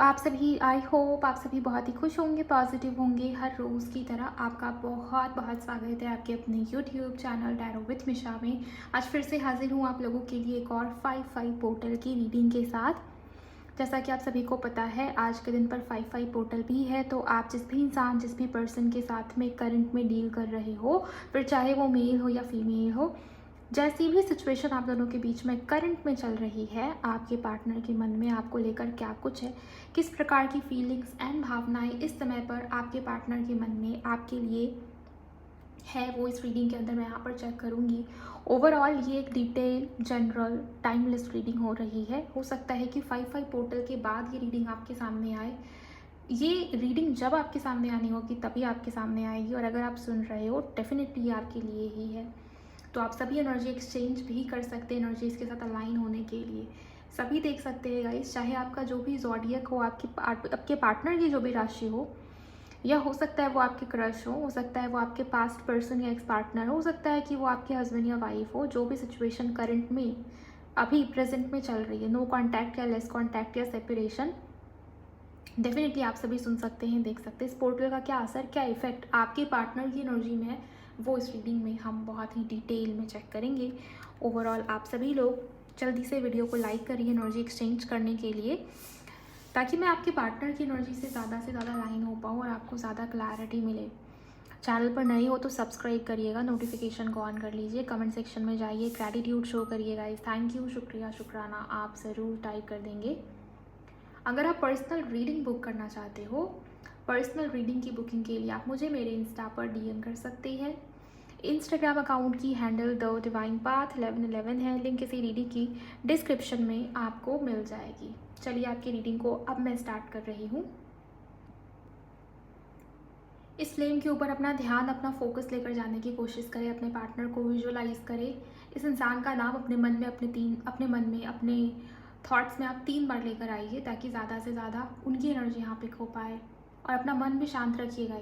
आप सभी, I hope आप सभी बहुत ही खुश होंगे, पॉजिटिव होंगे। हर रोज़ की तरह आपका बहुत बहुत स्वागत है आपके अपने यूट्यूब चैनल टैरो विद मिशा में। आज फिर से हाजिर हूँ आप लोगों के लिए एक और 5-5 पोर्टल की रीडिंग के साथ। जैसा कि आप सभी को पता है, आज के दिन पर 5-5 पोर्टल भी है। तो आप जिस भी इंसान, जिस भी पर्सन के साथ में करंट में डील कर रहे हो, फिर चाहे वो मेल हो या फीमेल हो, जैसी भी सिचुएशन आप दोनों के बीच में करंट में चल रही है, आपके पार्टनर के मन में आपको लेकर क्या कुछ है, किस प्रकार की फीलिंग्स एंड भावनाएं इस समय पर आपके पार्टनर के मन में आपके लिए है, वो इस रीडिंग के अंदर मैं यहाँ पर चेक करूँगी। ओवरऑल ये एक डिटेल, जनरल, टाइमलेस रीडिंग हो रही है। हो सकता है कि 5-5 पोर्टल के बाद ये रीडिंग आपके सामने आए। ये रीडिंग जब आपके सामने आनी होगी तभी आपके सामने आएगी, और अगर आप सुन रहे हो डेफिनेटली आपके लिए ही है। तो आप सभी एनर्जी एक्सचेंज भी कर सकते हैं एनर्जीज के साथ अलाइन होने के लिए। सभी देख सकते हैं गाइस, चाहे आपका जो भी ज़ोडिएक हो, आपके पार्टनर की जो भी राशि हो, या हो सकता है वो आपके क्रश हो सकता है वो आपके पास्ट पर्सन या एक्स पार्टनर हो सकता है कि वो आपके हस्बैंड या वाइफ हो। जो भी सिचुएशन करंट में अभी प्रेजेंट में चल रही है, नो कॉन्टैक्ट या लेस कॉन्टैक्ट या सेपरेशन, डेफिनेटली आप सभी सुन सकते हैं, देख सकते हैं। इस पोर्टल का क्या असर, क्या इफेक्ट आपके पार्टनर की एनर्जी में है, वो इस रीडिंग में हम बहुत ही डिटेल में चेक करेंगे। ओवरऑल आप सभी लोग जल्दी से वीडियो को लाइक करिए एनर्जी एक्सचेंज करने के लिए, ताकि मैं आपके पार्टनर की एनर्जी से ज़्यादा लाइन हो पाऊँ और आपको ज़्यादा क्लैरिटी मिले। चैनल पर नए हो तो सब्सक्राइब करिएगा, नोटिफिकेशन को ऑन कर लीजिए, कमेंट सेक्शन में जाइए, ग्रैटिट्यूड शो करिएगा, थैंक यू, शुक्रिया, शुक्राना आप ज़रूर टाइप कर देंगे। अगर आप पर्सनल रीडिंग बुक करना चाहते हो, पर्सनल रीडिंग की बुकिंग के लिए आप मुझे मेरे इंस्टा पर डीएम कर सकते हैं। इंस्टाग्राम अकाउंट की हैंडल द डिवाइन पाथ 1111 है। लिंक इसी रीडिंग की डिस्क्रिप्शन में आपको मिल जाएगी। चलिए आपकी रीडिंग को अब मैं स्टार्ट कर रही हूँ। इस फ्लेम के ऊपर अपना ध्यान, अपना फोकस लेकर जाने की कोशिश करें। अपने पार्टनर को विजुअलाइज करें। इस इंसान का नाम अपने मन में, अपने मन में, अपने थॉट्स में आप 3 बार लेकर आइए, ताकि ज़्यादा से ज़्यादा उनकी एनर्जी यहाँ पिक हो पाए। और अपना मन भी शांत रखिएगा।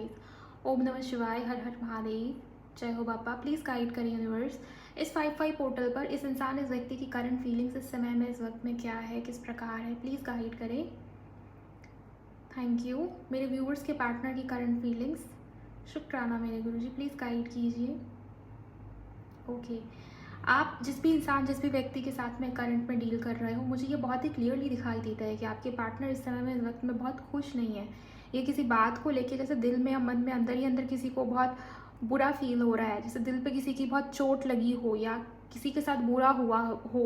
ओम नमः शिवाय, हर हर महादेव, जय हो बापा। प्लीज़ गाइड करें यूनिवर्स। इस 5-5 पोर्टल पर इस इंसान, इस व्यक्ति की करंट फीलिंग्स इस समय में, इस वक्त में क्या है, किस प्रकार है, प्लीज़ गाइड करें। Thank you. मेरे व्यूअर्स के पार्टनर की करंट फीलिंग्स, शुक्राना मेरे गुरुजी, प्लीज़ गाइड कीजिए। ओके, आप जिस भी इंसान, जिस भी व्यक्ति के साथ में करंट में डील कर रहे हो, मुझे ये बहुत ही क्लियरली दिखाई देता है कि आपके पार्टनर इस समय में, इस वक्त में बहुत खुश नहीं है। ये किसी बात को लेके, जैसे दिल में या मन में अंदर ही अंदर किसी को बहुत बुरा फील हो रहा है, जैसे दिल पे किसी की बहुत चोट लगी हो या किसी के साथ बुरा हुआ हो,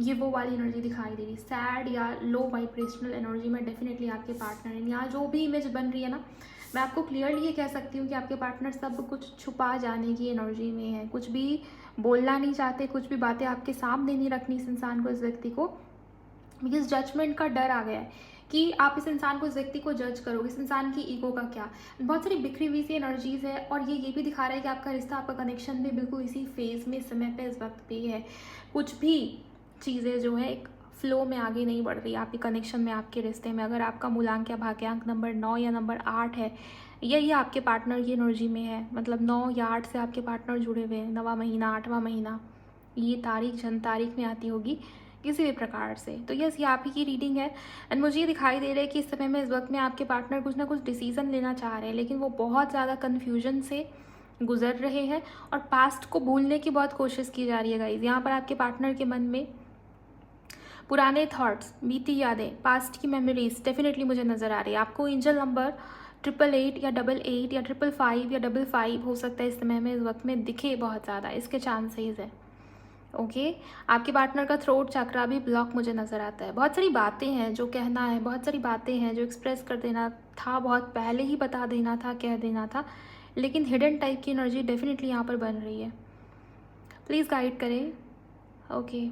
ये वो वाली एनर्जी दिखाई दे रही। सैड या लो वाइब्रेशनल एनर्जी में डेफिनेटली आपके पार्टनर है। यहाँ जो भी इमेज बन रही है ना, मैं आपको क्लियरली ये कह सकती हूँ कि आपके पार्टनर सब कुछ छुपा जाने की एनर्जी में है। कुछ भी बोलना नहीं चाहते, कुछ भी बातें आपके सामने नहीं रखनी इस इंसान को, इस व्यक्ति को, बिकॉज जजमेंट का डर आ गया है कि आप इस इंसान को, इस व्यक्ति को जज करोगे। इस इंसान की ईगो का क्या, बहुत सारी बिखरी हुई सी एनर्जीज है। और ये भी दिखा रहा है कि आपका रिश्ता, आपका कनेक्शन भी बिल्कुल इसी फेज में, समय पे, इस वक्त पे है। कुछ भी चीज़ें जो है एक फ्लो में आगे नहीं बढ़ रही आपके कनेक्शन में, आपके रिश्ते में। अगर आपका मूलांक या भाग्यांक नंबर 9 या नंबर 8 है, या ये आपके पार्टनर की एनर्जी में है, मतलब 9 या 8 से आपके पार्टनर जुड़े हुए हैं, 9वां महीना, 8वां महीना, ये तारीख जन्म तारीख में आती होगी किसी भी प्रकार से। तो यस, ये आप ही की रीडिंग है। एंड मुझे ये दिखाई दे रहा है कि इस समय में, इस वक्त में आपके पार्टनर कुछ ना कुछ डिसीजन लेना चाह रहे हैं, लेकिन वो बहुत ज़्यादा कन्फ्यूजन से गुजर रहे हैं और पास्ट को भूलने की बहुत कोशिश की जा रही है गाइज। यहाँ पर आपके पार्टनर के मन में पुराने थॉट्स, बीती यादें, पास्ट की मेमोरीज डेफिनेटली मुझे नज़र आ रही है। आपको एंजल नंबर 888 या 88 या 555 या 55 हो सकता है इस समय में, इस वक्त में दिखे बहुत ज़्यादा, इसके चांसेस है। ओके, आपके पार्टनर का थ्रोट चक्रा भी ब्लॉक मुझे नज़र आता है। बहुत सारी बातें हैं जो कहना है, बहुत सारी बातें हैं जो एक्सप्रेस कर देना था, बहुत पहले ही बता देना था, कह देना था, लेकिन हिडन टाइप की एनर्जी डेफिनेटली यहाँ पर बन रही है। प्लीज़ गाइड करें। ओके,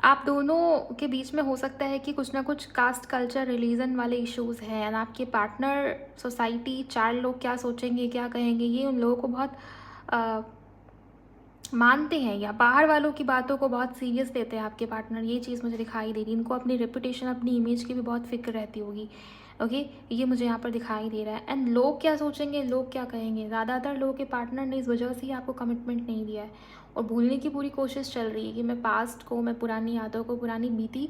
आप दोनों के बीच में हो सकता है कि कुछ ना कुछ कास्ट, कल्चर, रिलीजन वाले इश्यूज़ हैं। एंड आपके पार्टनर, सोसाइटी, 4 लोग क्या सोचेंगे, क्या कहेंगे, ये उन लोगों को बहुत मानते हैं, या बाहर वालों की बातों को बहुत सीरियस लेते हैं आपके पार्टनर। ये चीज़ मुझे दिखाई दे रही है। इनको अपनी रेपुटेशन, अपनी इमेज की भी बहुत फिक्र रहती होगी। ओके, ये मुझे यहाँ पर दिखाई दे रहा है। एंड लोग क्या सोचेंगे, लोग क्या कहेंगे, ज़्यादातर लोगों के पार्टनर ने इस वजह से ही आपको कमिटमेंट नहीं दिया है और भूलने की पूरी कोशिश चल रही है कि मैं पास्ट को, मैं पुरानी यादों को, पुरानी बीती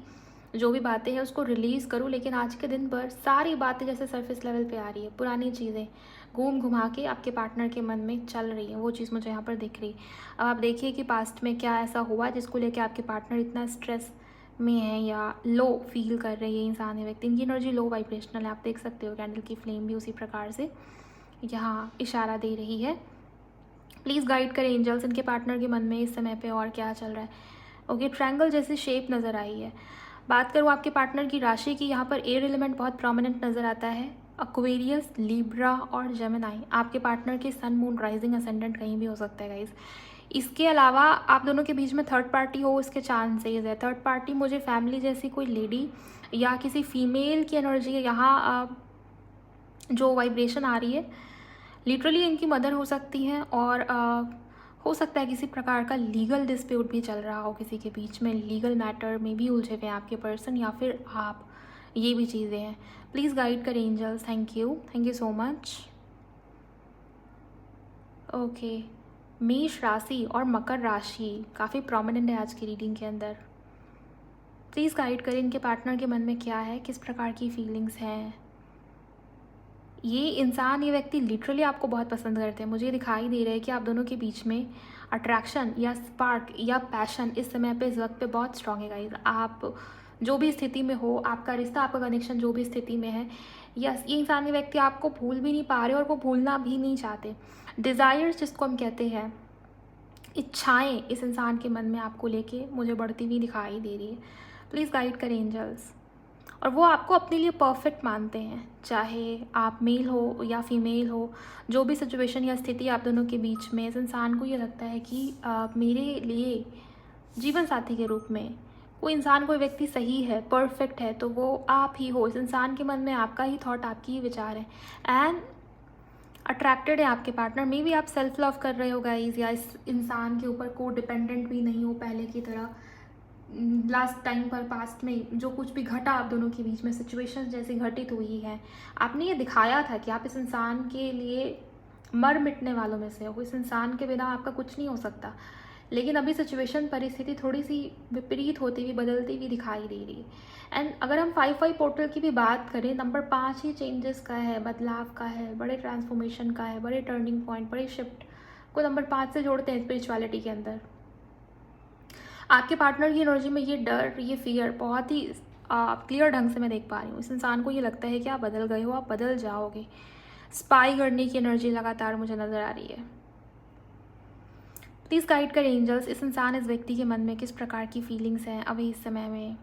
जो भी बातें हैं उसको रिलीज़ करूँ, लेकिन आज के दिन पर सारी बातें जैसे सरफेस लेवल पे आ रही है, पुरानी चीज़ें घूम घुमा के आपके पार्टनर के मन में चल रही हैं, वो चीज़ मुझे यहाँ पर दिख रही। अब आप देखिए कि पास्ट में क्या ऐसा हुआ जिसको लेके आपके पार्टनर इतना स्ट्रेस में है या लो फील कर रही है इंसान है व्यक्ति। इनकी एनर्जी लो वाइब्रेशनल है, आप देख सकते हो कैंडल की फ्लेम भी उसी प्रकार से यहाँ इशारा दे रही है। प्लीज़ गाइड करें एंजल्स, इनके पार्टनर के मन में इस समय पे और क्या चल रहा है। ओके, ट्रायंगल जैसी शेप नज़र आई है। बात करूँ आपके पार्टनर की राशि की, यहाँ पर एयर एलिमेंट बहुत प्रोमिनेंट नज़र आता है। एक्वेरियस, लिब्रा और जेमिनाई आपके पार्टनर के सन, मून, राइजिंग, असेंडेंट कहीं भी हो सकता है गाइज। इसके अलावा आप दोनों के बीच में थर्ड पार्टी हो इसके चांसेस है। थर्ड पार्टी मुझे फैमिली जैसी कोई लेडी या किसी फीमेल की एनर्जी है यहाँ जो वाइब्रेशन आ रही है, लिटरली इनकी मदर हो सकती हैं और हो सकता है किसी प्रकार का लीगल डिस्प्यूट भी चल रहा हो किसी के बीच में, लीगल मैटर में भी उलझे हुए हैं आपके पर्सन या फिर आप, ये भी चीज़ें हैं। प्लीज़ गाइड करें angels, thank you so much. Okay, मेष राशि और मकर राशि काफ़ी प्रोमिनेंट है आज की रीडिंग के अंदर। प्लीज़ गाइड करें इनके पार्टनर के मन में क्या है, किस प्रकार की फीलिंग्स हैं। ये इंसान, ये व्यक्ति लिटरली आपको बहुत पसंद करते हैं। मुझे दिखाई दे रहा है कि आप दोनों के बीच में अट्रैक्शन या स्पार्क या पैशन इस समय पे, इस वक्त पे बहुत स्ट्रॉन्ग है गाइज। आप जो भी स्थिति में हो, आपका रिश्ता, आपका कनेक्शन जो भी स्थिति में है, यस, ये इंसान, ये व्यक्ति आपको भूल भी नहीं पा रहे और वो भूलना भी नहीं चाहते। डिज़ायर्स जिसको हम कहते हैं, इच्छाएँ इस इंसान के मन में आपको लेके मुझे बढ़ती हुई दिखाई दे रही है। प्लीज़ गाइड करें एंजल्स। और वो आपको अपने लिए परफेक्ट मानते हैं, चाहे आप मेल हो या फीमेल हो, जो भी सिचुएशन या स्थिति आप दोनों के बीच में, इस इंसान को ये लगता है कि मेरे लिए जीवन साथी के रूप में कोई इंसान, कोई व्यक्ति सही है, परफेक्ट है, तो वो आप ही हो। इस इंसान के मन में आपका ही थॉट, आपकी ही विचार है एंड अट्रैक्टेड है आपके पार्टनर। मे भी आप सेल्फ लव कर रहे हो गाइज, या इस इंसान के ऊपर को डिपेंडेंट भी नहीं हो पहले की तरह। लास्ट टाइम पर, पास्ट में जो कुछ भी घटा आप दोनों के बीच में, सिचुएशंस जैसी घटित हुई है, आपने ये दिखाया था कि आप इस इंसान के लिए मर मिटने वालों में से हो। इस इंसान के बिना आपका कुछ नहीं हो सकता, लेकिन अभी सिचुएशन, परिस्थिति थोड़ी सी विपरीत होती हुई, बदलती हुई दिखाई दे रही है। एंड अगर हम 5-5 पोर्टल की भी बात करें, नंबर 5 ही चेंजेस का है, बदलाव का है, बड़े ट्रांसफॉर्मेशन का है, बड़े टर्निंग पॉइंट, बड़े शिफ्ट को नंबर 5 से जोड़ते हैं स्पिरिचुअलिटी के अंदर। आपके पार्टनर की एनर्जी में ये डर, ये फियर बहुत ही क्लियर ढंग से मैं देख पा रही हूँ। इस इंसान को ये लगता है कि आप बदल गए हो, आप बदल जाओगे। स्पाई करने की एनर्जी लगातार मुझे नज़र आ रही है। प्लीज़ गाइड करें एंजल्स, इस इंसान, इस व्यक्ति के मन में किस प्रकार की फीलिंग्स हैं अभी इस समय में।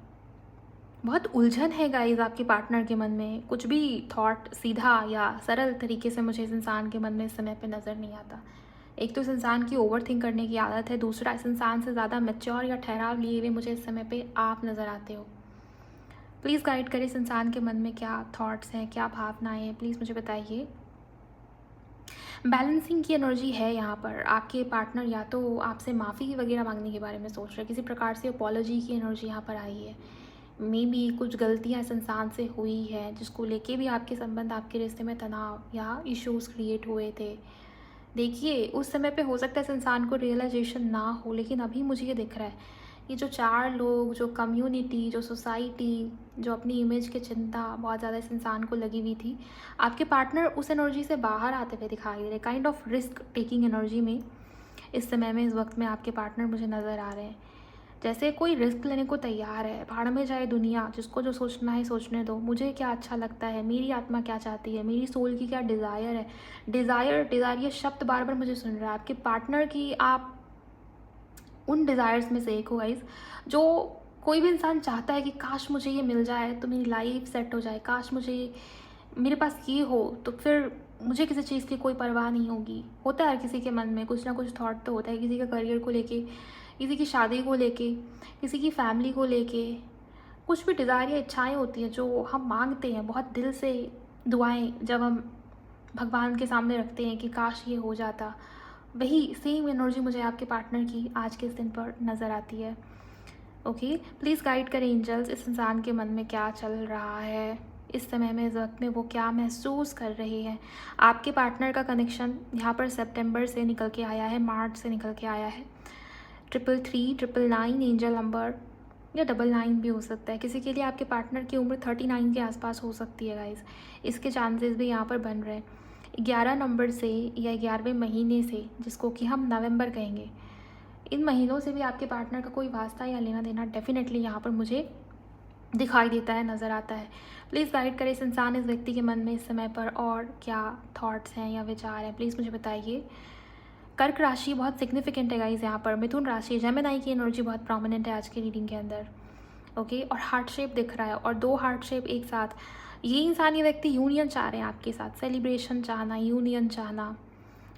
बहुत उलझन है गाइज आपके पार्टनर के मन में, कुछ भी थॉट सीधा या सरल तरीके से मुझे इस इंसान के मन में इस समय पे नज़र नहीं आता। एक तो इस इंसान की ओवर थिंक करने की आदत है, दूसरा इस इंसान से ज़्यादा मैच्योर या ठहराव लिए हुए मुझे इस समय पे आप नज़र आते हो। प्लीज़ गाइड करें इस इंसान के मन में क्या थॉट्स हैं, क्या भावनाएं हैं, प्लीज़ मुझे बताइए। बैलेंसिंग की एनर्जी है यहाँ पर। आपके पार्टनर या तो आपसे माफ़ी वगैरह मांगने के बारे में सोच रहे हैं, किसी प्रकार से अपॉलॉजी की एनर्जी यहाँ पर आई है। मे बी कुछ गलतियाँ इस इंसान से हुई है जिसको लेके भी आपके संबंध, आपके रिश्ते में तनाव या इश्यूज़ क्रिएट हुए थे। देखिए, उस समय पे हो सकता है इस इंसान को रियलाइजेशन ना हो, लेकिन अभी मुझे ये दिख रहा है, ये जो 4 लोग, जो कम्युनिटी, जो सोसाइटी, जो अपनी इमेज की चिंता बहुत ज़्यादा इस इंसान को लगी हुई थी, आपके पार्टनर उस एनर्जी से बाहर आते हुए दिखाई दे रहे। Kind of risk taking energy में इस समय में, इस वक्त में आपके पार्टनर मुझे नज़र आ रहे हैं। जैसे कोई रिस्क लेने को तैयार है, भाड़ में जाए दुनिया, जिसको जो सोचना है सोचने दो, मुझे क्या अच्छा लगता है, मेरी आत्मा क्या चाहती है, मेरी सोल की क्या डिज़ायर है। डिज़ायर ये शब्द बार बार मुझे सुन रहा है आपके पार्टनर की। आप उन डिज़ायर्स में से एक हो गाइस, जो कोई भी इंसान चाहता है कि काश मुझे ये मिल जाए तो मेरी लाइफ सेट हो जाए, काश मुझे, मेरे पास ये हो तो फिर मुझे किसी चीज़ की कोई परवाह नहीं होगी। होता है हर किसी के मन में कुछ ना कुछ थॉट तो होता है, किसी का करियर को लेके, किसी की शादी को लेके, किसी की फैमिली को लेके, कुछ भी डिज़ायर या इच्छाएं होती हैं जो हम मांगते हैं बहुत दिल से। दुआएं जब हम भगवान के सामने रखते हैं कि काश ये हो जाता, वही सेम एनर्जी मुझे आपके पार्टनर की आज के इस दिन पर नज़र आती है। ओके, प्लीज़ गाइड करें एंजल्स, इस इंसान के मन में क्या चल रहा है इस समय में, इस वक्त में वो क्या महसूस कर रहे हैं। आपके पार्टनर का कनेक्शन यहाँ पर सितंबर से निकल के आया है, मार्च से निकल के आया है। 333, 999 एंजल नंबर, या 99 भी हो सकता है। किसी के लिए आपके पार्टनर की उम्र 39 के आसपास हो सकती है गाइस, इसके चांसेस भी यहाँ पर बन रहे हैं। 11 नंबर से या 11वें महीने से, जिसको कि हम नवंबर कहेंगे, इन महीनों से भी आपके पार्टनर का कोई वास्ता या लेना देना डेफिनेटली यहाँ पर मुझे दिखाई देता है, नज़र आता है। प्लीज़ गाइड करें इस इंसान, इस व्यक्ति के मन में इस समय पर और क्या थॉट्स हैं या विचार हैं, प्लीज़ मुझे बताइए। कर्क राशि बहुत सिग्निफिकेंट है गाइस यहाँ पर। मिथुन राशि, जेमिनी की एनर्जी बहुत प्रोमिनेंट है आज की रीडिंग के अंदर। ओके, और हार्ट शेप दिख रहा है, और 2 हार्ट शेप एक साथ। ये इंसान, ये व्यक्ति यूनियन चाह रहे हैं आपके साथ, सेलिब्रेशन चाहना, यूनियन चाहना,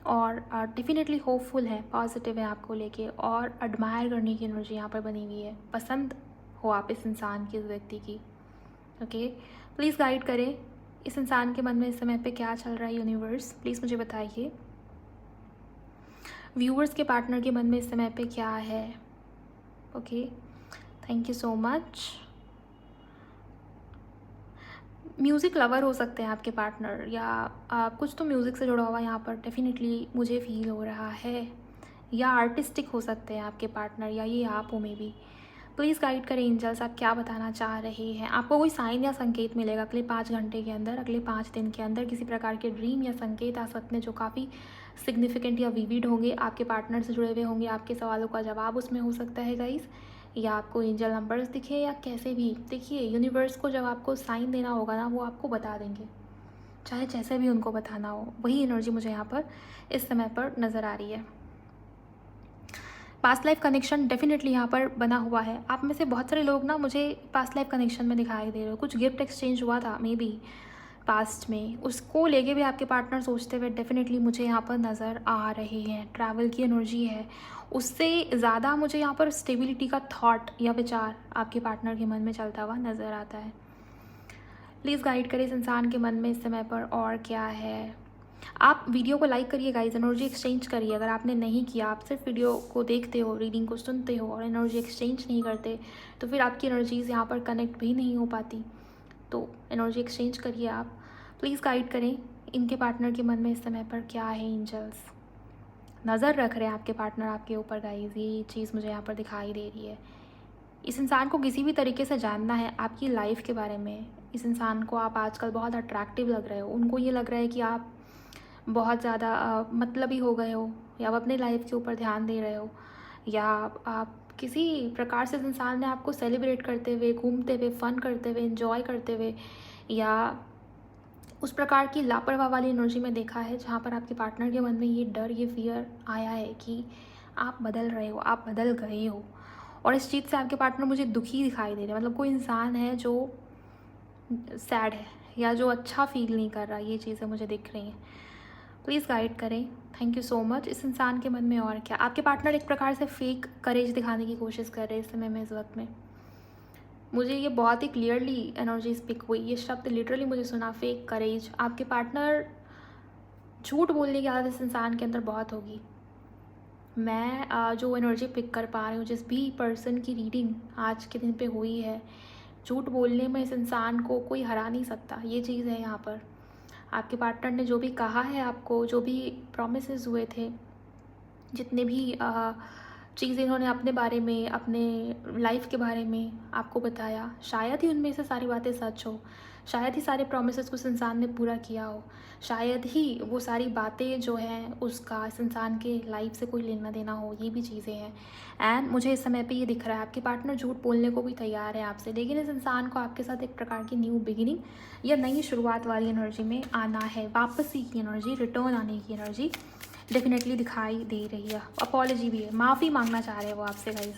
और डेफिनेटली होपफुल है, पॉजिटिव है आपको लेके, और एडमायर करने की एनर्जी यहाँ पर बनी हुई है। पसंद हो आप इस इंसान की, इस व्यक्ति की। ओके, प्लीज़ गाइड करें इस इंसान के मन में इस समय पे क्या चल रहा है यूनिवर्स, प्लीज़ मुझे बताइए। व्यूअर्स के पार्टनर के मन में इस समय पे क्या है। Okay, thank you so much. Music lover हो सकते हैं आपके पार्टनर, या कुछ तो म्यूज़िक से जुड़ा हुआ यहाँ पर डेफिनेटली मुझे फील हो रहा है, या आर्टिस्टिक हो सकते हैं आपके पार्टनर, या ये आप हो मे बी। प्लीज़ गाइड करें एंजल्स, आप क्या बताना चाह रहे हैं। आपको कोई साइन या संकेत मिलेगा अगले 5 घंटे के अंदर, अगले 5 दिन के अंदर। किसी प्रकार के ड्रीम या संकेत आ सकते हैं जो काफ़ी सिग्निफिकेंट या विविड होंगे, आपके पार्टनर से जुड़े हुए होंगे, आपके सवालों का जवाब उसमें हो सकता है गाइस, या आपको एंजल नंबर्स दिखे, या कैसे भी देखिए, यूनिवर्स को जब आपको साइन देना होगा ना, वो आपको बता देंगे, चाहे जैसे भी उनको बताना हो। वही एनर्जी मुझे यहाँ पर इस समय पर नज़र आ रही है। पास्ट लाइफ कनेक्शन डेफिनेटली यहाँ पर बना हुआ है। आप में से बहुत सारे लोग ना मुझे पास्ट लाइफ कनेक्शन में दिखाई दे रहे हो। कुछ गिफ्ट एक्सचेंज हुआ था मे बी पास्ट में, उसको लेके भी आपके पार्टनर सोचते हुए डेफिनेटली मुझे यहाँ पर नज़र आ रहे हैं। ट्रैवल की एनर्जी है, उससे ज़्यादा मुझे यहाँ पर स्टेबिलिटी का थॉट या विचार आपके पार्टनर के मन में चलता हुआ नज़र आता है। प्लीज़ गाइड करें इस इंसान के मन में इस समय पर और क्या है। आप वीडियो को लाइक करिए गाइज, एनर्जी एक्सचेंज करिए। अगर आपने नहीं किया, आप सिर्फ वीडियो को देखते हो, रीडिंग को सुनते हो और एनर्जी एक्सचेंज नहीं करते, तो फिर आपकी एनर्जीज़ यहाँ पर कनेक्ट भी नहीं हो पाती। तो एनर्जी एक्सचेंज करिए आप। प्लीज़ गाइड करें इनके पार्टनर के मन में इस समय पर क्या है। एंजल्स नज़र रख रहे हैं आपके पार्टनर आपके ऊपर गाइज, ये चीज़ मुझे यहाँ पर दिखाई दे रही है। इस इंसान को किसी भी तरीके से जानना है आपकी लाइफ के बारे में। इस इंसान को आप आजकल बहुत अट्रैक्टिव लग रहे हो, उनको ये लग रहा है कि आप बहुत ज़्यादा मतलबी हो गए हो, या आप अपने लाइफ के ऊपर ध्यान दे रहे हो, या आप किसी प्रकार से इस इंसान ने आपको सेलिब्रेट करते हुए, घूमते हुए, फ़न करते हुए, एंजॉय करते हुए, या उस प्रकार की लापरवाह वाली एनर्जी में देखा है जहाँ पर आपके पार्टनर के मन में ये डर, ये फियर आया है कि आप बदल रहे हो, आप बदल गए हो। और इस चीज़ से आपके पार्टनर मुझे दुखी दिखाई दे रहे हैं। मतलब कोई इंसान है जो सैड है या जो अच्छा फील नहीं कर रहा, ये चीज़ें मुझे दिख रही हैं। प्लीज़ गाइड करें, थैंक यू सो मच। इस इंसान के मन में और क्या। आपके पार्टनर एक प्रकार से फेक करेज दिखाने की कोशिश कर रहे हैं इस समय में, इस वक्त में। मुझे ये बहुत ही क्लियरली एनर्जी स्पिक हुई, ये शब्द लिटरली मुझे सुना, फेक करेज। आपके पार्टनर झूठ बोलने की आदत इस इंसान के अंदर बहुत होगी। मैं जो एनर्जी पिक कर पा रही हूँ, जिस भी पर्सन की रीडिंग आज के दिन पे हुई है, झूठ बोलने में इस इंसान को कोई हरा नहीं सकता, ये चीज़ है यहाँ पर। आपके पार्टनर ने जो भी कहा है आपको, जो भी प्रॉमिसेस हुए थे, जितने भी चीज़ें इन्होंने अपने बारे में, अपने लाइफ के बारे में आपको बताया, शायद ही उनमें से सारी बातें सच हो, शायद ही सारे प्रॉमिसेस को इस इंसान ने पूरा किया हो, शायद ही वो सारी बातें जो हैं उसका इस इंसान के लाइफ से कोई लेना देना हो, ये भी चीज़ें हैं। एंड मुझे इस समय पे ये दिख रहा है आपके पार्टनर झूठ बोलने को भी तैयार है आपसे, लेकिन इस इंसान को आपके साथ एक प्रकार की न्यू बिगिनिंग या नई शुरुआत वाली एनर्जी में आना है। वापसी की एनर्जी, रिटर्न आने की एनर्जी डेफिनेटली दिखाई दे रही है। अपॉलॉजी भी है, माफ़ी मांगना चाह रहे हैं वो आपसे गाइज,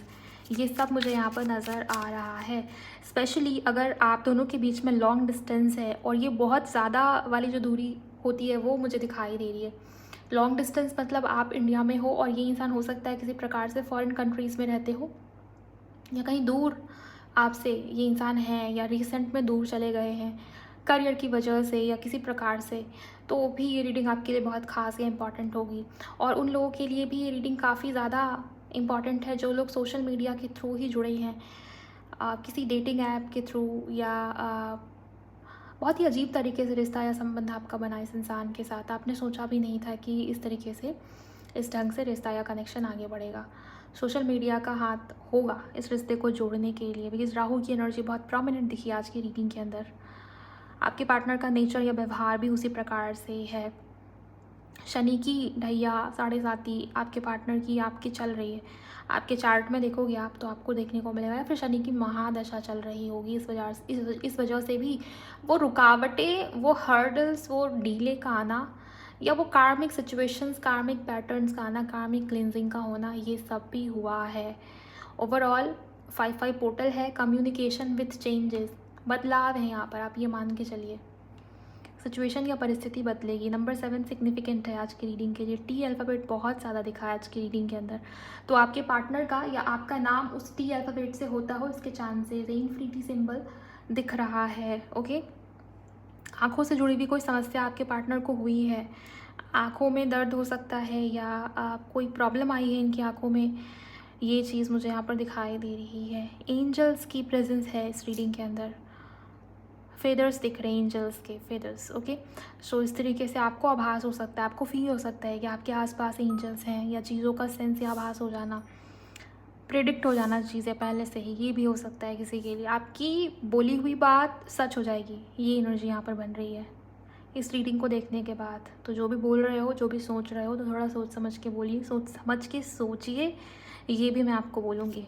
ये सब मुझे यहाँ पर नज़र आ रहा है। स्पेशली अगर आप दोनों के बीच में लॉन्ग डिस्टेंस है, और ये बहुत ज़्यादा वाली जो दूरी होती है वो मुझे दिखाई दे रही है। लॉन्ग डिस्टेंस मतलब आप इंडिया में हो और ये इंसान हो सकता है किसी प्रकार से फॉरेन कंट्रीज़ में रहते हो, या कहीं दूर आपसे ये इंसान है, या रिसेंट में दूर चले गए हैं करियर की वजह से या किसी प्रकार से, तो भी ये रीडिंग आपके लिए बहुत ख़ास या इम्पॉर्टेंट होगी। और उन लोगों के लिए भी ये रीडिंग काफ़ी ज़्यादा इम्पॉर्टेंट है जो लोग सोशल मीडिया के थ्रू ही जुड़े हैं, किसी डेटिंग ऐप के थ्रू, या बहुत ही अजीब तरीके से रिश्ता या संबंध आपका बना इस इंसान के साथ। आपने सोचा भी नहीं था कि इस तरीके से, इस ढंग से रिश्ता या कनेक्शन आगे बढ़ेगा। सोशल मीडिया का हाथ होगा इस रिश्ते को जोड़ने के लिए, बिकॉज राहु की एनर्जी बहुत प्रोमिनेंट दिखी आज की रीडिंग के अंदर। आपके पार्टनर का नेचर या व्यवहार भी उसी प्रकार से है। शनि की ढैया 7.5 आपके पार्टनर की आपकी चल रही है। आपके चार्ट में देखोगे आप तो आपको देखने को मिलेगा, या फिर शनि की महादशा चल रही होगी। इस वजह से भी वो रुकावटें, वो हर्डल्स, वो डीले का आना, या वो कार्मिक सिचुएशंस, कार्मिक पैटर्न्स का आना, कार्मिक क्लिनजिंग का होना, ये सब भी हुआ है। ओवरऑल 5-5 पोर्टल है, कम्युनिकेशन विथ चेंजेस, बदलाव है यहाँ पर, आप ये मान के चलिए। सिचुएशन या परिस्थिति बदलेगी। नंबर 7 सिग्निफिकेंट है आज की रीडिंग के लिए। टी अल्फ़ाबेट बहुत ज़्यादा दिखा है आज की रीडिंग के अंदर। तो आपके पार्टनर का या आपका नाम उस टी अल्फ़ाबेट से होता हो, इसके chances. Rain free T symbol दिख रहा है। ओके, आँखों से जुड़ी हुई कोई समस्या आपके पार्टनर को हुई है। आँखों में दर्द हो सकता है, या कोई प्रॉब्लम आई है इनकी आँखों में, ये चीज़ मुझे यहाँ पर दिखाई दे रही है। एंजल्स की प्रेजेंस है इस रीडिंग के अंदर। फेदर्स दिख रहे हैं, एंजल्स के फेदर्स। ओके, सो इस तरीके से आपको आभास हो सकता है, आपको फील हो सकता है कि आपके आसपास एंजल्स हैं, या चीज़ों का सेंस या आभास हो जाना, प्रिडिक्ट हो जाना चीज़ें पहले से ही, ये भी हो सकता है किसी के लिए। आपकी बोली हुई बात सच हो जाएगी, ये एनर्जी यहाँ पर बन रही है इस रीडिंग को देखने के बाद। तो जो भी बोल रहे हो, जो भी सोच रहे हो, तो थोड़ा सोच समझ के बोलिए, सोच समझ के सोचिए, ये भी मैं आपको बोलूँगी।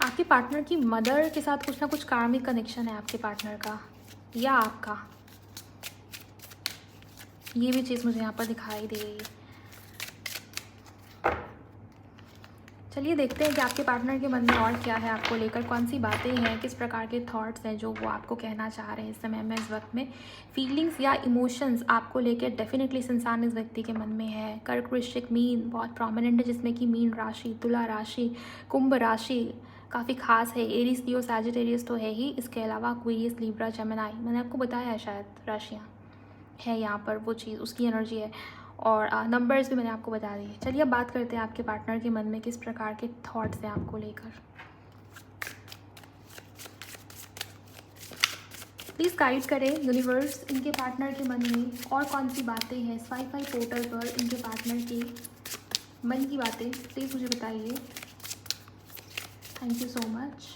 आपके पार्टनर की मदर के साथ कुछ ना कुछ कार्मिक कनेक्शन है आपके पार्टनर का या आपका, ये भी चीज़ मुझे यहाँ पर दिखाई दे रही है। चलिए देखते हैं कि आपके पार्टनर के मन में और क्या है आपको लेकर, कौन सी बातें हैं, किस प्रकार के थॉट्स हैं जो वो आपको कहना चाह रहे हैं इस समय में, इस वक्त में। फीलिंग्स या इमोशंस आपको लेकर डेफिनेटली इस इंसान, इस व्यक्ति के मन में है। कर्क, वृश्चिक, मीन बहुत प्रोमिनेंट है, जिसमें कि मीन राशि, तुला राशि, कुंभ राशि काफ़ी खास है। एरीज, लियो, सैजिटेरियस तो है ही, इसके अलावा एक्वेरियस, लिब्रा, जेमिनी, मैंने आपको बताया है शायद राशियाँ है यहाँ पर, वो चीज़ उसकी एनर्जी है। और नंबर्स भी मैंने आपको बता दिए। चलिए अब बात करते हैं आपके पार्टनर के मन में किस प्रकार के थॉट्स हैं आपको लेकर। प्लीज़ गाइड करें यूनिवर्स, इनके पार्टनर के मन में और कौन सी बातें हैं। 5-5 पोर्टल पर इनके पार्टनर के मन की बातें प्लीज़ मुझे बताइए। Thank you so much.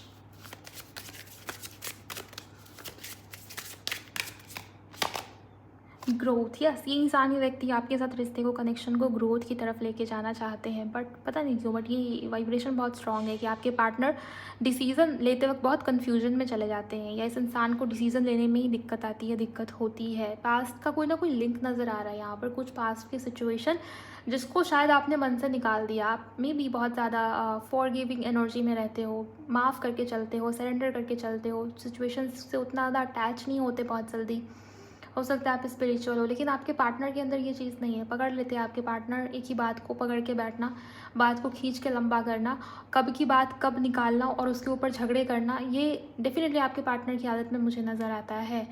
Growth, yes, ये इंसान, ये व्यक्ति आपके साथ रिश्ते को, कनेक्शन को ग्रोथ की तरफ लेके जाना चाहते हैं, बट पता नहीं क्यों, बट ये वाइब्रेशन बहुत स्ट्रांग है कि आपके पार्टनर डिसीज़न लेते वक्त बहुत कन्फ्यूजन में चले जाते हैं, या इस इंसान को डिसीज़न लेने में ही दिक्कत आती है, दिक्कत होती है। पास्ट का कोई ना कोई लिंक नज़र आ रहा है यहाँ पर, कुछ पास्ट की सिचुएशन जिसको शायद आपने मन से निकाल दिया। आप में भी बहुत ज़्यादा फॉरगिविंग एनर्जी में रहते हो, माफ़ करके चलते हो, सरेंडर करके चलते हो, सिचुएशन से उतना ज़्यादा अटैच नहीं होते बहुत जल्दी। हो सकता है आप स्पिरिचुअल हो, लेकिन आपके पार्टनर के अंदर ये चीज़ नहीं है। पकड़ लेते हैं आपके पार्टनर, एक ही बात को पकड़ के बैठना, बात को खींच के लंबा करना, कब की बात कब निकालना और उसके ऊपर झगड़े करना, ये डेफिनेटली आपके पार्टनर की आदत में मुझे नज़र आता है।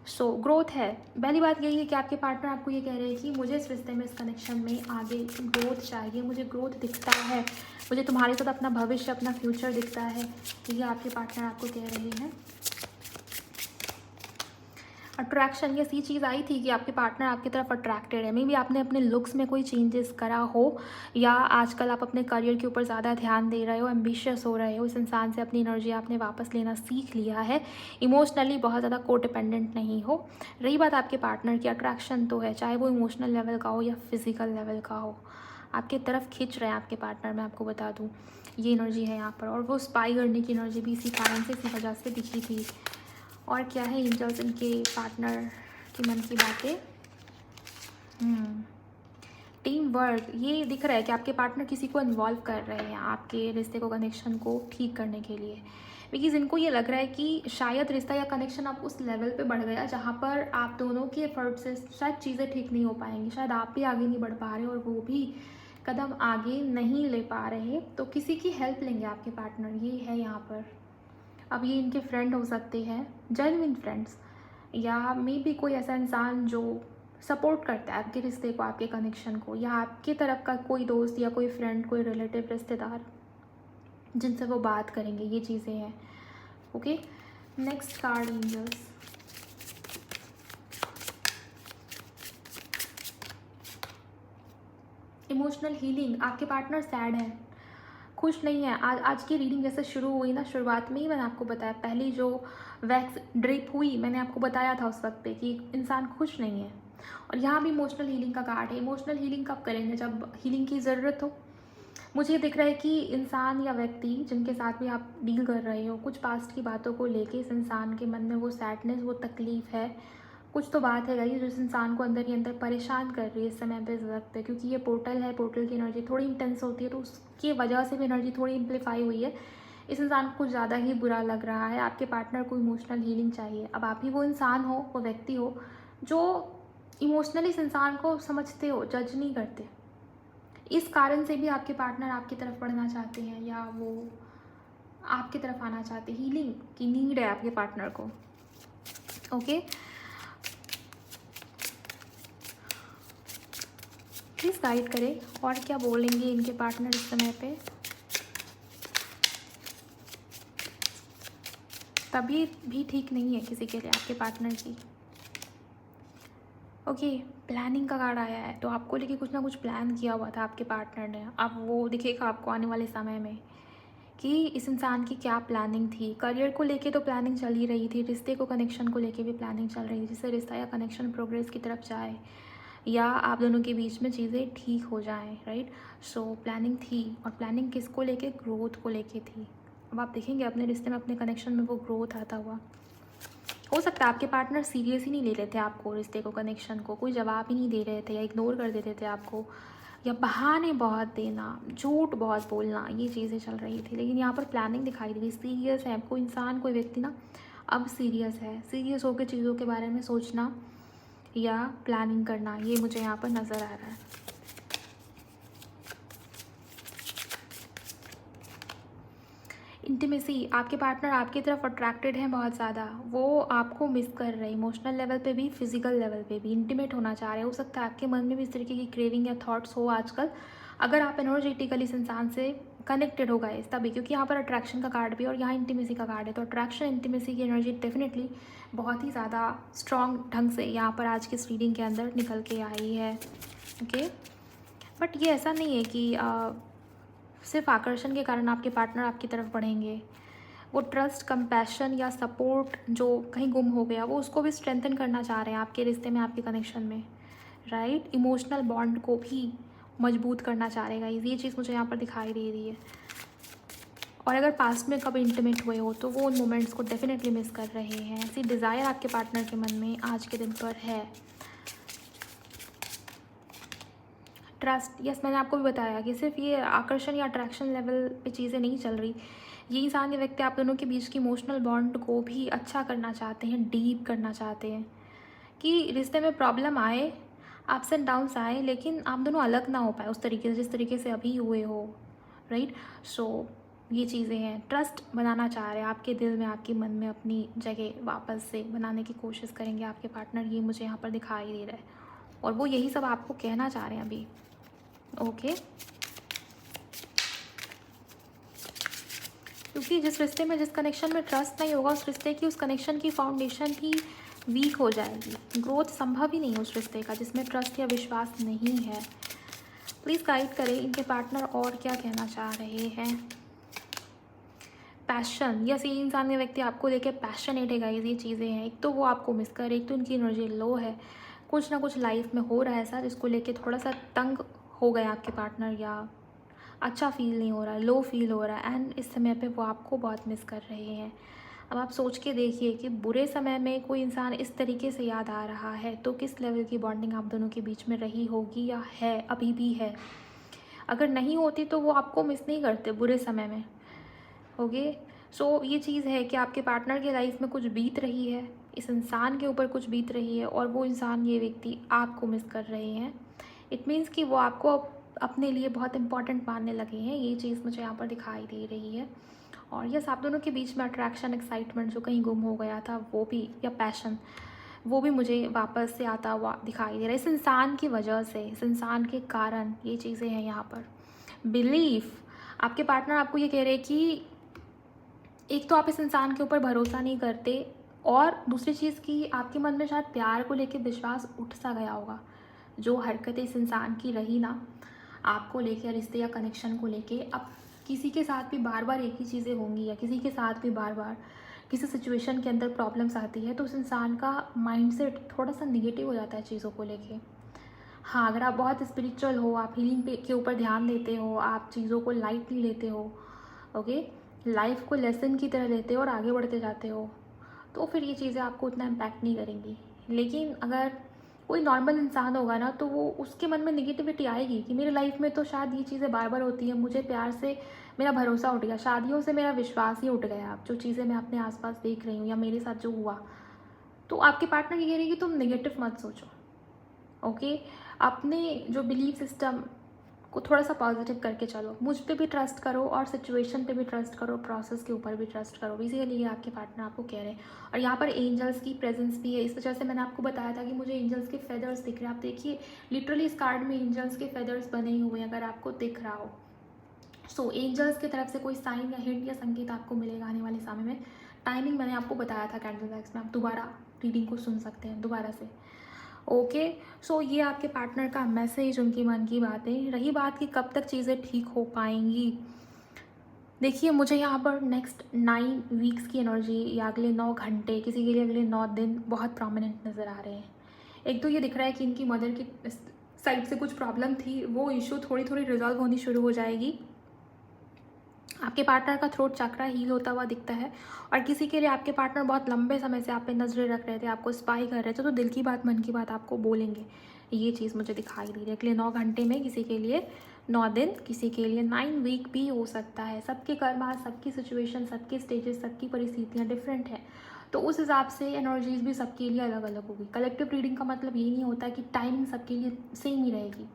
सो ग्रोथ है। पहली बात यही है कि आपके पार्टनर आपको ये कह रहे हैं कि मुझे इस रिश्ते में, इस कनेक्शन में आगे ग्रोथ चाहिए, मुझे ग्रोथ दिखता है, मुझे तुम्हारे साथ अपना भविष्य, अपना फ्यूचर दिखता है, ये आपके पार्टनर आपको कह रहे हैं। अट्रैक्शन, ये सी चीज़ आई थी कि आपके पार्टनर आपकी तरफ अट्रैक्टेड है। मे बी आपने अपने लुक्स में कोई चेंजेस करा हो, या आजकल आप अपने करियर के ऊपर ज़्यादा ध्यान दे रहे हो, एम्बिशियस हो रहे हो, इस इंसान से अपनी एनर्जी आपने वापस लेना सीख लिया है, इमोशनली बहुत ज़्यादा को डिपेंडेंट नहीं हो। रही बात आपके पार्टनर की, अट्रैक्शन तो है, चाहे वो इमोशनल लेवल का हो या फिजिकल लेवल का हो, आपके तरफ खींच रहे हैं आपके पार्टनर, मैं आपको बता दूँ ये एनर्जी है यहाँ पर। और वो स्पाई करने की एनर्जी भी इसी कारण से, इसी वजह से दिखी थी। और क्या है एंजल्स, इनके पार्टनर के मन की बातें। टीम वर्क, ये दिख रहा है कि आपके पार्टनर किसी को इन्वॉल्व कर रहे हैं आपके रिश्ते को, कनेक्शन को ठीक करने के लिए, बिकॉज इनको ये लग रहा है कि शायद रिश्ता या कनेक्शन अब उस लेवल पे बढ़ गया जहाँ पर आप दोनों के एफर्ट से शायद चीज़ें ठीक नहीं हो पाएंगी, शायद आप भी आगे नहीं बढ़ पा रहे और वो भी कदम आगे नहीं ले पा रहे, तो किसी की हेल्प लेंगे आपके पार्टनर, ये है यहाँ पर। अब ये इनके फ्रेंड हो सकते हैं, जेन्युइन फ्रेंड्स, या मे बी कोई ऐसा इंसान जो सपोर्ट करता है आपके रिश्ते को, आपके कनेक्शन को, या आपके तरफ का कोई दोस्त या कोई फ्रेंड, कोई रिलेटिव, रिश्तेदार, जिनसे वो बात करेंगे, ये चीज़ें हैं। Okay, next card angels. Emotional healing, आपके पार्टनर सैड है, खुश नहीं है। आज की रीडिंग जैसे शुरू हुई ना, शुरुआत में ही मैंने आपको बताया, पहली जो वैक्स ड्रिप हुई मैंने आपको बताया था उस वक्त पे कि इंसान खुश नहीं है। और यहाँ भी इमोशनल हीलिंग का कार्ड है। इमोशनल हीलिंग कब करेंगे? जब हीलिंग की ज़रूरत हो। मुझे दिख रहा है कि इंसान या व्यक्ति जिनके साथ भी आप डील कर रहे हो, कुछ पास्ट की बातों को लेके इस इंसान के मन में वो सैडनेस, वो तकलीफ़ है, कुछ तो बात है गाइस जो इस इंसान को अंदर ही अंदर परेशान कर रही है इस समय पे, इस वक्त पे। क्योंकि ये पोर्टल है, पोर्टल की एनर्जी थोड़ी इंटेंस होती है, तो उसकी वजह से भी एनर्जी थोड़ी एम्पलीफाई हुई है। इस इंसान को कुछ ज़्यादा ही बुरा लग रहा है। आपके पार्टनर को इमोशनल हीलिंग चाहिए। अब आप ही वो इंसान हो, वो व्यक्ति हो जो इमोशनली इस इंसान को समझते हो, जज नहीं करते। इस कारण से भी आपके पार्टनर आपकी तरफ बढ़ना चाहते हैं या वो आपकी तरफ आना चाहते हैं। हीलिंग की नीड है आपके पार्टनर को। ओके, प्लीज़ गाइड करें और क्या बोलेंगे इनके पार्टनर इस समय पे। तबीयत भी ठीक नहीं है किसी के लिए आपके पार्टनर की। ओके, प्लानिंग का कार्ड आया है, तो आपको लेके कुछ ना कुछ प्लान किया हुआ था आपके पार्टनर ने। अब वो दिखेगा आपको आने वाले समय में कि इस इंसान की क्या प्लानिंग थी। करियर को लेके तो प्लानिंग चल ही रही थी, रिश्ते को, कनेक्शन को लेके भी प्लानिंग चल रही थी, जिससे रिश्ता या कनेक्शन प्रोग्रेस की तरफ जाए या आप दोनों के बीच में चीज़ें ठीक हो जाएं, राइट। सो प्लानिंग थी, और प्लानिंग किसको लेके? ग्रोथ को लेके थी। अब आप देखेंगे अपने रिश्ते में, अपने कनेक्शन में वो ग्रोथ आता हुआ। हो सकता है आपके पार्टनर सीरियस ही नहीं ले रहे थे आपको, रिश्ते को, कनेक्शन को, कोई जवाब ही नहीं दे रहे थे या इग्नोर कर देते थे आपको, या बहाने बहुत देना, झूठ बहुत बोलना, ये चीज़ें चल रही थी। लेकिन यहाँ पर प्लानिंग दिखाई दे रही, सीरियस है कोई इंसान, कोई व्यक्ति ना अब सीरियस है। सीरियस होकर चीज़ों के बारे में सोचना या प्लानिंग करना, ये मुझे यहाँ पर नज़र आ रहा है। इंटीमेसी, आपके पार्टनर आपकी तरफ अट्रैक्टेड हैं बहुत ज़्यादा, वो आपको मिस कर रहे हैं इमोशनल लेवल पे भी, फिजिकल लेवल पे भी, इंटीमेट होना चाह रहे हैं। हो सकता है आपके मन में भी इस तरीके की क्रेविंग या थॉट्स हो आजकल, अगर आप एनर्जेटिकली इस इंसान से कनेक्टेड हो गए तभी, क्योंकि यहाँ पर अट्रैक्शन का कार्ड भी और यहाँ इंटीमेसी का कार्ड है। तो अट्रैक्शन, इंटीमेसी की एनर्जी डेफिनेटली बहुत ही ज़्यादा स्ट्रॉन्ग ढंग से यहाँ पर आज की इस रीडिंग के अंदर निकल के आई है। ओके, बट ये ऐसा नहीं है कि सिर्फ आकर्षण के कारण आपके पार्टनर आपकी तरफ बढ़ेंगे। वो ट्रस्ट, कंपैशन या सपोर्ट जो कहीं गुम हो गया, वो उसको भी स्ट्रेंथन करना चाह रहे हैं आपके रिश्ते में, आपके कनेक्शन में, राइट। इमोशनल बॉन्ड को भी मजबूत करना चाह रहे हैं, ये चीज़ मुझे यहाँ पर दिखाई दे रही है। और अगर पास्ट में कभी इंटीमेट हुए हो तो वो उन मोमेंट्स को डेफिनेटली मिस कर रहे हैं। ऐसी डिज़ायर आपके पार्टनर के मन में आज के दिन पर है। ट्रस्ट, यस, मैंने आपको भी बताया कि सिर्फ ये आकर्षण या अट्रैक्शन लेवल पे चीज़ें नहीं चल रही। ये इंसान, ये व्यक्ति आप दोनों के बीच की इमोशनल बॉन्ड को भी अच्छा करना चाहते हैं, डीप करना चाहते हैं, कि रिश्ते में प्रॉब्लम आए, अप्स एंड डाउन्स आए, लेकिन आप दोनों अलग ना हो पाए उस तरीके से जिस तरीके से अभी हुए हो, राइट। सो ये चीज़ें हैं। ट्रस्ट बनाना चाह रहे हैं आपके दिल में, आपके मन में, अपनी जगह वापस से बनाने की कोशिश करेंगे आपके पार्टनर, ये मुझे यहाँ पर दिखाई दे रहा है। और वो यही सब आपको कहना चाह रहे हैं अभी। ओके, क्योंकि जिस रिश्ते में, जिस कनेक्शन में ट्रस्ट नहीं होगा, उस रिश्ते की, उस कनेक्शन की फाउंडेशन ही वीक हो जाएगी। ग्रोथ संभव ही नहीं है उस रिश्ते का जिसमें ट्रस्ट या विश्वास नहीं है। प्लीज़ गाइड करें इनके पार्टनर और क्या कहना चाह रहे हैं। पैशन, यस, ये इंसान, ये व्यक्ति आपको लेके पैशनेट है गाइस, ये चीज़ें हैं। एक तो वो आपको मिस कर, एक तो उनकी एनर्जी लो है, कुछ ना कुछ लाइफ में हो रहा है ऐसा जिसको लेके थोड़ा सा तंग हो गया आपके पार्टनर, या अच्छा फील नहीं हो रहा है, लो फील हो रहा है, एंड इस समय पे वो आपको बहुत मिस कर रहे हैं। अब आप सोच के देखिए कि बुरे समय में कोई इंसान इस तरीके से याद आ रहा है तो किस लेवल की बॉन्डिंग आप दोनों के बीच में रही होगी या है, अभी भी है। अगर नहीं होती तो वो आपको मिस नहीं करते बुरे समय में। ओके, सो ये चीज़ है कि आपके पार्टनर के लाइफ में कुछ बीत रही है, इस इंसान के ऊपर कुछ बीत रही है, और वो इंसान, ये व्यक्ति आपको मिस कर रहे हैं। इट मीन्स कि वो आपको अपने लिए बहुत इंपॉर्टेंट मानने लगे हैं, ये चीज़ मुझे यहाँ पर दिखाई दे रही है। और यस, आप दोनों के बीच में अट्रैक्शन, एक्साइटमेंट जो कहीं गुम हो गया था वो भी, या पैशन, वो भी मुझे वापस से आता हुआ दिखाई दे रहा है इस इंसान की वजह से, इस इंसान के कारण ये चीज़ें हैं यहाँ पर। बिलीफ, आपके पार्टनर आपको ये कह रहे हैं कि एक तो आप इस इंसान के ऊपर भरोसा नहीं करते, और दूसरी चीज़ कि आपके मन में शायद प्यार को लेके विश्वास उठ सा गया होगा। जो हरकतें इस इंसान की रही ना, आपको लेके, रिश्ते या कनेक्शन को लेके। अब किसी के साथ भी बार बार एक ही चीज़ें होंगी या किसी के साथ भी बार बार किसी सिचुएशन के अंदर प्रॉब्लम्स आती है, तो उस इंसान का माइंडसेट थोड़ा सा निगेटिव हो जाता है चीज़ों को लेके। हाँ, अगर आप बहुत स्पिरिचुअल हो, आप हीलिंग पे के ऊपर ध्यान देते हो, आप चीज़ों को लाइटली लेते हो, ओके, लाइफ को लेसन की तरह लेते हो और आगे बढ़ते जाते हो, तो फिर ये चीज़ें आपको उतना इम्पैक्ट नहीं करेंगी। लेकिन अगर कोई नॉर्मल इंसान होगा ना, तो वो उसके मन में नेगेटिविटी आएगी कि मेरी लाइफ में तो शायद ये चीज़ें बार बार होती हैं, मुझे प्यार से मेरा भरोसा उठ गया, शादियों से मेरा विश्वास ही उठ गया। अब जो चीज़ें मैं अपने आसपास देख रही हूँ या मेरे साथ जो हुआ, तो आपके पार्टनर ये कह रही है कि तुम नेगेटिव मत सोचो, ओके। अपने जो बिलीफ सिस्टम को थोड़ा सा पॉजिटिव करके चलो, मुझ पे भी ट्रस्ट करो और सिचुएशन पे भी ट्रस्ट करो, प्रोसेस के ऊपर भी ट्रस्ट करो। बेसिकली ये आपके पार्टनर आपको कह रहे हैं। और यहाँ पर एंजल्स की प्रेजेंस भी है, इस वजह से मैंने आपको बताया था कि मुझे एंजल्स के फेदर्स दिख रहे हैं। आप देखिए, लिटरली इस कार्ड में एंजल्स के फेदर्स बने हुए हैं, अगर आपको दिख रहा हो। सो एंजल्स की तरफ से कोई साइन या हिंट या संकेत आपको मिलेगा आने वाले समय में। टाइमिंग मैंने आपको बताया था कैंडल वैक्स में, आप दोबारा रीडिंग को सुन सकते हैं दोबारा से, ओके। सो ये आपके पार्टनर का मैसेज, उनकी मन की बातें। रही बात कि कब तक चीज़ें ठीक हो पाएंगी, देखिए मुझे यहाँ पर नेक्स्ट 9 वीक्स की एनर्जी या अगले 9 घंटे, किसी के लिए अगले 9 दिन बहुत प्रोमिनेंट नज़र आ रहे हैं। एक तो ये दिख रहा है कि इनकी मदर की साइड से कुछ प्रॉब्लम थी, वो इशू थोड़ी थोड़ी रिजॉल्व होनी शुरू हो जाएगी। आपके पार्टनर का थ्रोट चक्रा हील होता हुआ दिखता है। और किसी के लिए आपके पार्टनर बहुत लंबे समय से आप पे नजरें रख रहे थे, आपको स्पाई कर रहे थे, तो दिल की बात, मन की बात आपको बोलेंगे। ये चीज़ मुझे दिखाई दे रही है। अगले 9 घंटे में किसी के लिए 9 दिन, किसी के लिए 9 वीक भी हो सकता है। सबके कर्मा, सबकी सिचुएशन, सबके स्टेजेस, सबकी परिस्थितियाँ डिफरेंट हैं, तो उस हिसाब से एनर्जीज भी सबके लिए अलग अलग होगी। कलेक्टिव रीडिंग का मतलब ये नहीं होता कि टाइमिंग सबके लिए सेम ही रहेगी।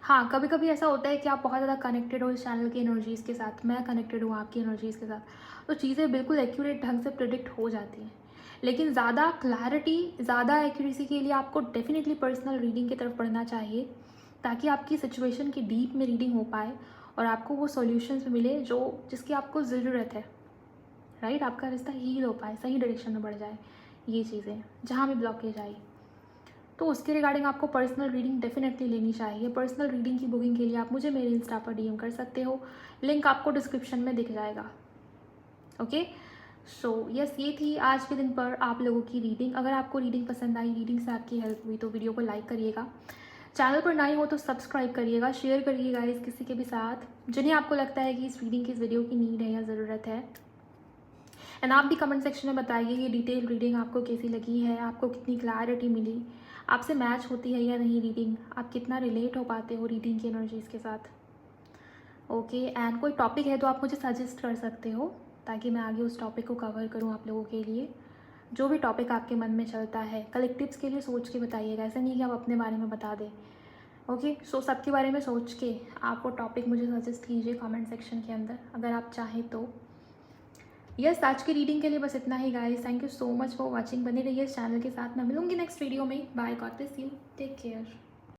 हाँ, कभी कभी ऐसा होता है कि आप बहुत ज़्यादा कनेक्टेड हो इस चैनल की एनर्जीज़ के साथ, मैं कनेक्टेड हूँ आपकी एनर्जीज़ के साथ, तो चीज़ें बिल्कुल एक्यूरेट ढंग से प्रिडिक्ट हो जाती हैं। लेकिन ज़्यादा क्लैरिटी, ज़्यादा एक्यूरेसी के लिए आपको डेफिनेटली पर्सनल रीडिंग की तरफ पढ़ना चाहिए, ताकि आपकी सिचुएशन की डीप में रीडिंग हो पाए और आपको वो सॉल्यूशंस मिले जो जिसकी आपको ज़रूरत है, राइट। आपका रिश्ता हील हो पाए, सही डायरेक्शन में बढ़ जाए, ये चीज़ें जहाँ भी ब्लॉकेज आई, तो उसके रिगार्डिंग आपको पर्सनल रीडिंग डेफिनेटली लेनी चाहिए। पर्सनल रीडिंग की बुकिंग के लिए आप मुझे मेरे इंस्टा पर डीएम कर सकते हो, लिंक आपको डिस्क्रिप्शन में दिख जाएगा, ओके। सो यस, ये थी आज के दिन पर आप लोगों की रीडिंग। अगर आपको रीडिंग पसंद आई, रीडिंग से आपकी हेल्प हुई, तो वीडियो को लाइक करिएगा, चैनल पर नए हो तो सब्सक्राइब करिएगा, शेयर करिएगा इस किसी के भी साथ जिन्हें आपको लगता है कि इस रीडिंग की, इस वीडियो की नीड है या ज़रूरत है। एंड आप भी कमेंट सेक्शन में बताइए ये डिटेल रीडिंग आपको कैसी लगी है, आपको कितनी क्लैरिटी मिली, आपसे मैच होती है या नहीं रीडिंग, आप कितना रिलेट हो पाते हो रीडिंग की एनर्जीज़ के साथ, ओके। एंड कोई टॉपिक है तो आप मुझे सजेस्ट कर सकते हो, ताकि मैं आगे उस टॉपिक को कवर करूँ आप लोगों के लिए। जो भी टॉपिक आपके मन में चलता है, कलेक्टिव्स के लिए सोच के बताइएगा, ऐसा नहीं कि आप अपने बारे में बता दें, ओके। सो सबके बारे में सोच के आप वो टॉपिक मुझे सजेस्ट कीजिए कमेंट सेक्शन के अंदर, अगर आप चाहें तो। यस, आज की रीडिंग के लिए बस इतना ही guys. Thank you so much for watching. बने रहिए इस चैनल के साथ। मैं मिलूंगी नेक्स्ट वीडियो में। Bye, God bless you, take care.